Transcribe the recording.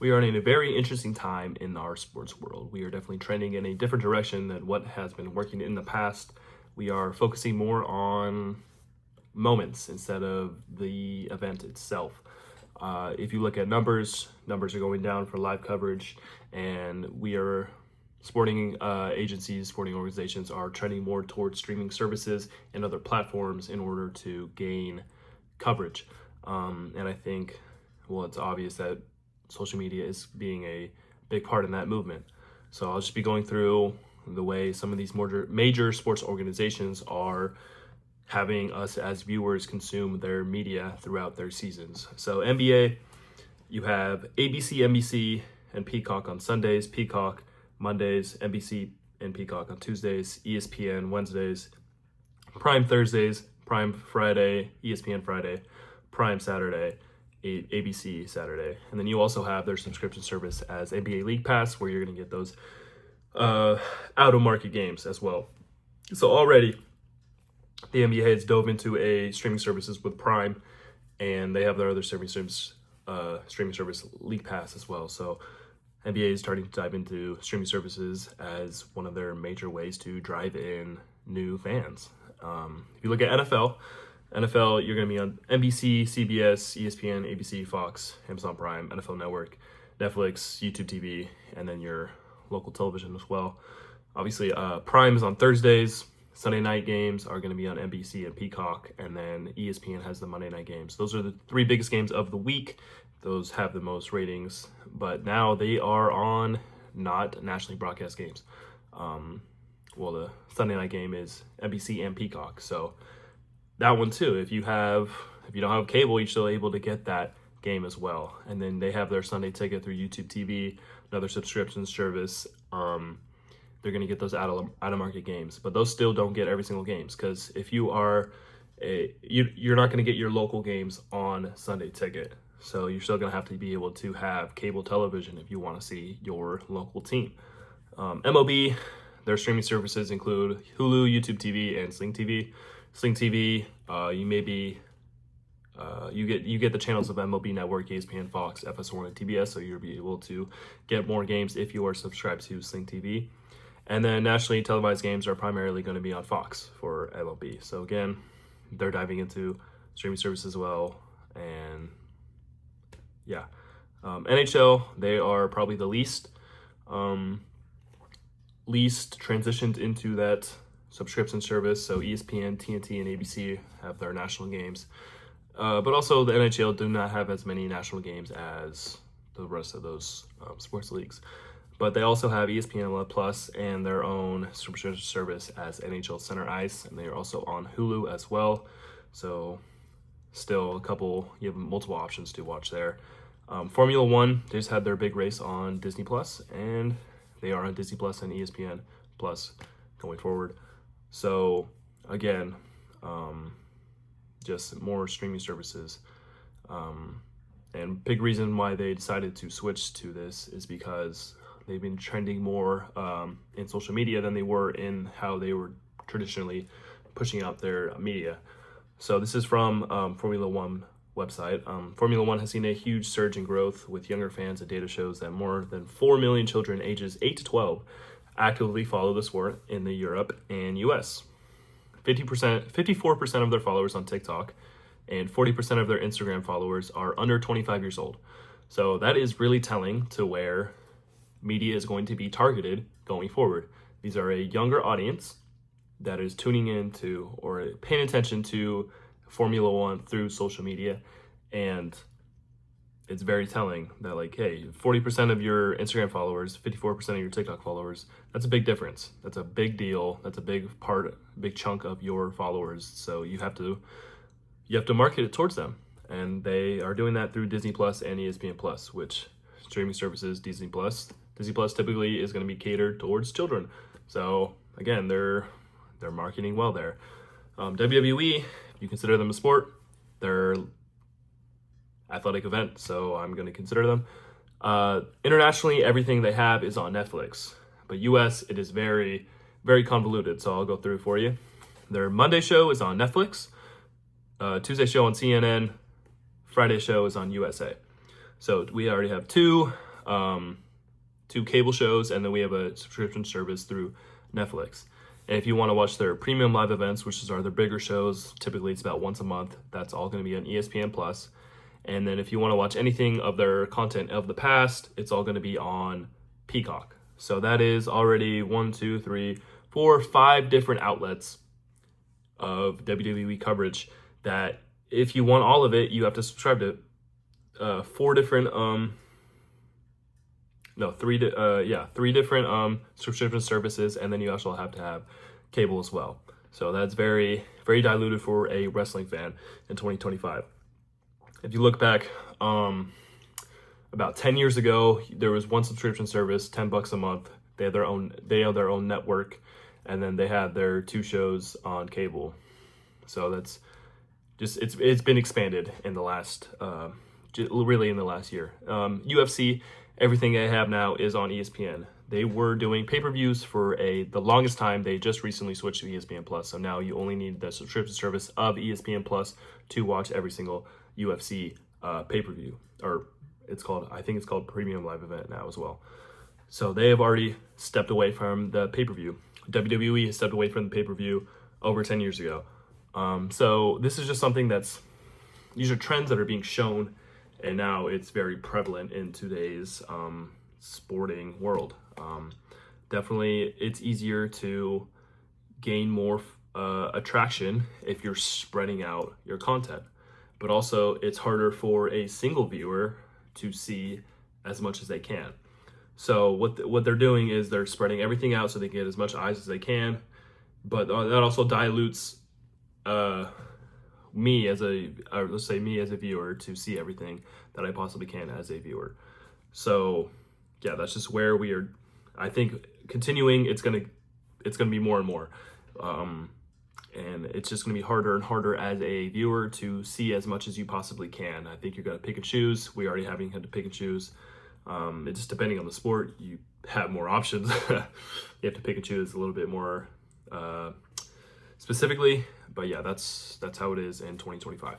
we are in a very interesting time in our sports world. We are definitely trending in a different direction than what has been working in the past. We are focusing more on moments instead of the event itself. If you look at numbers are going down for live coverage, and we are sporting agencies, sporting organizations are trending more towards streaming services and other platforms in order to gain coverage. And I think, well, it's obvious that social media is being a big part in that movement. So I'll just be going through the way some of these major sports organizations are having us as viewers consume their media throughout their seasons. So NBA, you have ABC, NBC, and Peacock on Sundays, Peacock Mondays, NBC and Peacock on Tuesdays, ESPN Wednesdays, Prime Thursdays, Prime Friday, ESPN Friday, Prime Saturday, ABC Saturday. And then you also have their subscription service as NBA League Pass, where you're going to get those out-of-market games as well. So already, the NBA has dove into a streaming services with Prime, and they have their other streaming service League Pass as well. So NBA is starting to dive into streaming services as one of their major ways to drive in new fans. If you look at NFL, you're going to be on NBC, CBS, ESPN, ABC, Fox, Amazon Prime, NFL Network, Netflix, YouTube TV, and then your local television as well. Obviously, Prime is on Thursdays. Sunday night games are going to be on NBC and Peacock, and then ESPN has the Monday night games. Those are the three biggest games of the week. Those have the most ratings, but now they are on not nationally broadcast games. Well, the Sunday night game is NBC and Peacock, so that one too. If you don't have cable, you're still able to get that game as well. And then they have their Sunday ticket through YouTube TV, another subscription service. They're going to get those out-of-market games, but those still don't get every single games, because if you are you're not going to get your local games on Sunday ticket. So you're still going to have to be able to have cable television if you want to see your local team. MLB, their streaming services include Hulu, YouTube TV, and Sling TV. Sling TV, you get the channels of MLB Network, ESPN, Fox, FS1, and TBS, so you'll be able to get more games if you are subscribed to Sling TV. And then nationally televised games are primarily going to be on Fox for MLB. So again, they're diving into streaming services as well. And yeah, NHL, they are probably the least transitioned into that subscription service. So ESPN, TNT, and ABC have their national games. But also the NHL do not have as many national games as the rest of those sports leagues. But they also have ESPN Plus and their own subscription service as NHL Center Ice, and they are also on Hulu as well. So still you have multiple options to watch there. Formula One, they just had their big race on Disney Plus, and they are on Disney Plus and ESPN Plus going forward. So again, just more streaming services. And big reason why they decided to switch to this is because they've been trending more in social media than they were in how they were traditionally pushing out their media. So this is from Formula One website. Formula One has seen a huge surge in growth with younger fans, and data shows that more than 4 million children ages 8 to 12 actively follow the sport in the Europe and US. 54% of their followers on TikTok and 40% of their Instagram followers are under 25 years old. So that is really telling to where media is going to be targeted going forward. These are a younger audience that is tuning into or paying attention to Formula One through social media, and it's very telling that, like, hey, 40% of your Instagram followers, 54% of your TikTok followers, that's a big difference. That's a big deal. That's a big chunk of your followers. So you have to market it towards them, and they are doing that through Disney Plus and ESPN Plus, which streaming services. Disney Plus typically is going to be catered towards children. So again, they're marketing well there. WWE, if you consider them a sport, they're athletic event, so I'm going to consider them. Internationally, everything they have is on Netflix, but US, it is very, very convoluted, so I'll go through for you. Their Monday show is on Netflix, Tuesday show on CNN, Friday show is on USA. So we already have two two cable shows, and then we have a subscription service through Netflix. And if you want to watch their premium live events, which are their bigger shows, typically it's about once a month, that's all going to be on ESPN Plus. And then if you want to watch anything of their content of the past, it's all going to be on Peacock. So that is already 1, 2, 3, 4, 5 different outlets of WWE coverage that if you want all of it, you have to subscribe to three different subscription services, and then you also have to have cable as well. So that's very, very diluted for a wrestling fan in 2025. If you look back, about 10 years ago, there was one subscription service, $10 a month. They had their own network, and then they had their 2 shows on cable. So that's just, it's been expanded in the last, really in the last year. UFC, everything they have now is on ESPN. They were doing pay-per-views for the longest time. They just recently switched to ESPN Plus. So now you only need the subscription service of ESPN Plus to watch every single UFC pay-per-view. Or I think it's called Premium Live Event now as well. So they have already stepped away from the pay-per-view. WWE has stepped away from the pay-per-view over 10 years ago. So this is just something these are trends that are being shown, and now it's very prevalent in today's sporting world. Definitely, it's easier to gain more attraction if you're spreading out your content, but also it's harder for a single viewer to see as much as they can. So what they're doing is they're spreading everything out so they can get as much eyes as they can, but that also dilutes me as a viewer to see everything that I possibly can as a viewer. So yeah, that's just where we are. I think continuing, it's gonna be more and more, and it's just gonna be harder and harder as a viewer to see as much as you possibly can. I think you're gonna pick and choose. We already having had to pick and choose. It's just depending on the sport, you have more options. You have to pick and choose a little bit more specifically, but yeah, that's how it is in 2025.